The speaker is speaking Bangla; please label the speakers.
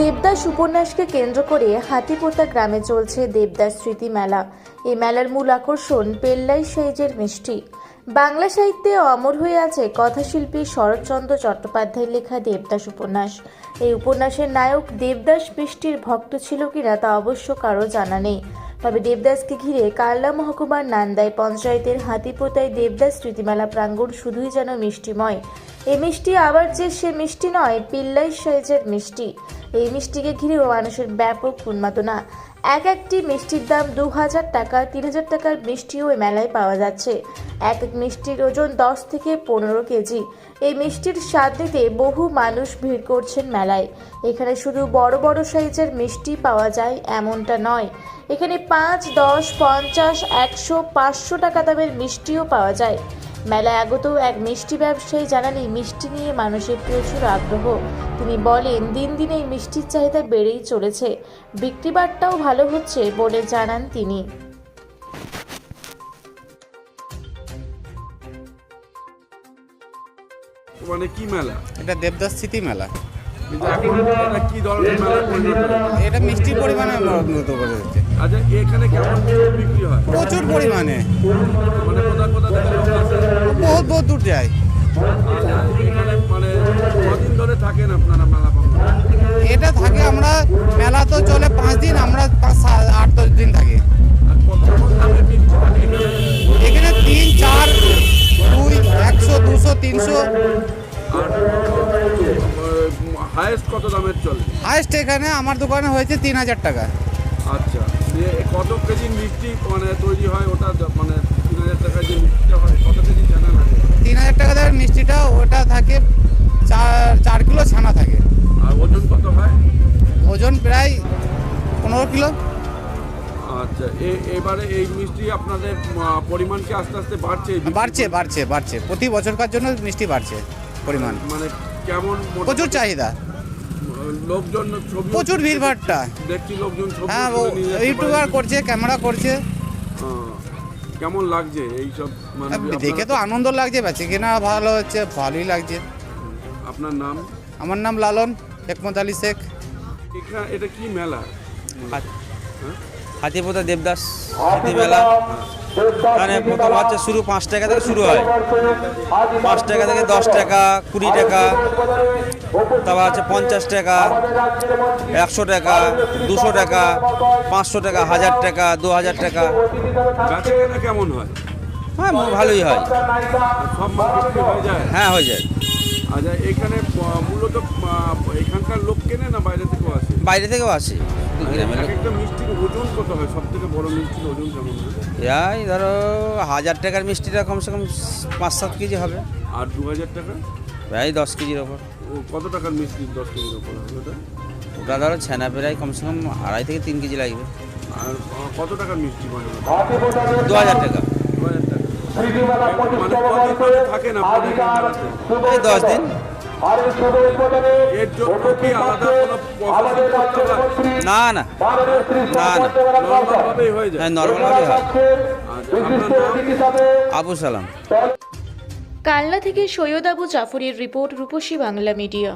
Speaker 1: দেবদাস উপন্যাসকে কেন্দ্র করে হাতিপোতা গ্রামে চলছে দেবদাস স্মৃতি মেলা। এই মেলার মূল আকর্ষণ পেল্লাই সাইজের মিষ্টি। বাংলা সাহিত্যে অমর হয়ে আছে কথাশিল্পী শরৎচন্দ্র চট্টোপাধ্যায়ের লেখা দেবদাস উপন্যাস। এই উপন্যাসের নায়ক দেবদাস মিষ্টির ভক্ত ছিল কিনা তা অবশ্য কারো জানা নেই। তবে দেবদাসকে ঘিরে কাল্লা মহকুমার নান্দাই পঞ্চায়েতের হাতিপোতায় দেবদাস স্মৃতিমেলা প্রাঙ্গণ শুধুই যেন মিষ্টিময়। এই মিষ্টি আবার যে সে মিষ্টি নয়, পিল্লাই সাইজের মিষ্টি। এই মিষ্টিকে ঘিরেও মানুষের ব্যাপক উন্মাদনা। একটি মিষ্টির দাম 2000 টাকা, 3000 টাকার মিষ্টিও এই মেলায় পাওয়া যাচ্ছে। এক মিষ্টির ওজন 10 থেকে 15 কেজি। এই মিষ্টির স্বাদ নিতে বহু মানুষ ভিড় করছেন মেলায়। এখানে শুধু বড় বড় সাইজের মিষ্টি পাওয়া যায় এমনটা নয়, এখানে 5, 10, 50, 100, 500 টাকা দামের মিষ্টিও পাওয়া যায়। মেলায় আগত এক মিষ্টি ব্যবসায়ী জানান, এই মিষ্টি নিয়ে মানুষের প্রচুর আগ্রহ। তিনি বলেন, দিন দিন এই মিষ্টির চাহিদা বেড়েই চলেছে, বিক্রিবাট্টাও ভালো হচ্ছে বলে জানান তিনি।
Speaker 2: মানে কি মেলা?
Speaker 3: এটা দেবদাস স্মৃতি মেলা।
Speaker 2: কিন্তু এখন এটা কি ধরনের মেলা পরিণত হয়েছে?
Speaker 3: এটা মিষ্টির পরিমাণে উন্নত করে দিচ্ছে।
Speaker 2: আচ্ছা, এখানে কেমন বিক্রি হয়?
Speaker 3: প্রচুর পরিমাণে,
Speaker 2: মানে কোথা কোথা থেকে লোক আসে?
Speaker 3: বহুত বহুত দূর যায়।
Speaker 2: আচ্ছা, এখানে মানে কদিন ধরে থাকেন আপনারা মেলা পাবেন?
Speaker 3: এটা থাকে, আমরা মেলা তো চলে 5 দিন, আমরা 8-10 দিন থাকি।
Speaker 2: আর কত দামের মিষ্টি থাকে
Speaker 3: এখানে 3, 4, 2, 100, 200, 300।
Speaker 2: আর হায়েস্ট কত দামের চলে?
Speaker 3: হাইস্ট এখানে আমার দোকানে হয়েছে 3000 টাকা।
Speaker 2: আচ্ছা, দিয়ে কত কেজি মিষ্টি মানে তৈরি হয় ওটা? মানে 3000 টাকায় যে মিষ্টিটা হয় কত কেজি ছানা লাগে?
Speaker 3: 3000 টাকা দামের মিষ্টিটা ওটা থাকে 4 কিলো ছানা থাকে।
Speaker 2: আর ওজন কত হয়?
Speaker 3: ওজন প্রায় 15 কিলো।
Speaker 2: আচ্ছা, এবারে এই মিষ্টি আপনাদের পরিমাণ কি আস্তে আস্তে বাড়ছে?
Speaker 3: বাড়ছে প্রতি বছরকার জন্য মিষ্টি বাড়ছে পরিমাণ।
Speaker 2: মানে কেমন?
Speaker 3: প্রচুর চাহিদা,
Speaker 2: লোকজন ছবি,
Speaker 3: প্রচুর ভিড়ভাড়টা
Speaker 2: দেখছি লোকজন ছবি
Speaker 3: হ্যাঁ,
Speaker 2: তুলে নিয়ে যাচ্ছে
Speaker 3: ইউটিউবার
Speaker 2: বাইরে।
Speaker 3: করছে, ক্যামেরা করছে।
Speaker 2: কেমন লাগছে এইসব? মানে
Speaker 3: দেখে তো আনন্দ লাগছে, বেচে কেনা ভালো হচ্ছে, ভালোই লাগছে।
Speaker 2: আপনার নাম?
Speaker 3: আমার নাম লালন হেকমত আলী শেখ।
Speaker 2: এটা কি মেলা?
Speaker 4: হাতিপোতা দেবদাস স্মৃতি মেলা। এখানে প্রথম হচ্ছে শুরু 5 টাকা থেকে শুরু হয়। 5 টাকা থেকে 10 টাকা, 20 টাকা, তারপর হচ্ছে 50 টাকা, 100 টাকা, 200 টাকা, 500 টাকা, 1000 টাকা, 2000 টাকা।
Speaker 2: গাছে কেনা কেমন হয়?
Speaker 4: হ্যাঁ, ভালোই হয়।
Speaker 2: সব মাল বিক্রি হয়ে যায়?
Speaker 4: হ্যাঁ, হয়ে যায়।
Speaker 2: আচ্ছা, এখানে মূলত এখানকার লোক কেনে না বাইরে থেকেও আসে?
Speaker 4: বাইরে থেকেও আসে। গ্রামের লোক।
Speaker 2: একটা মিষ্টির ওজন কত হয়? সব থেকে বড় মিষ্টির ওজন কেমন হয়?
Speaker 4: এই ধরো 1000 টাকার মিষ্টিটা কমসে কম 5-7 কেজি হবে।
Speaker 2: আর 2000 টাকা?
Speaker 4: প্রায় 10 কেজির ওপর।
Speaker 2: ও কত টাকার মিষ্টি 10 কেজির ওপর হবে ওটা?
Speaker 4: ওটা ধরো ছানা প্রায় কমসে কম 2.5 থেকে 3 কেজি লাগবে।
Speaker 2: আর কত টাকার মিষ্টি মানে?
Speaker 4: 2000 টাকা।
Speaker 2: 2000 টাকা। মানে কদিন ধরে থাকেন আপনাদের এই মেলাতে?
Speaker 4: এই 10 দিন।
Speaker 2: এর জন্য কি আলাদা কোনো প্রসেসিং করতে হয়?
Speaker 4: না না না না,
Speaker 2: নর্মালভাবেই হয়ে যায়?
Speaker 4: হ্যাঁ, নর্মালভাবে হয়।
Speaker 2: আচ্ছা, আপনার নাম?
Speaker 4: আবু সালাম।
Speaker 1: কালনা থেকে সৈয়দ আবু জাফরের রিপোর্ট, রূপসী বাংলা মিডিয়া।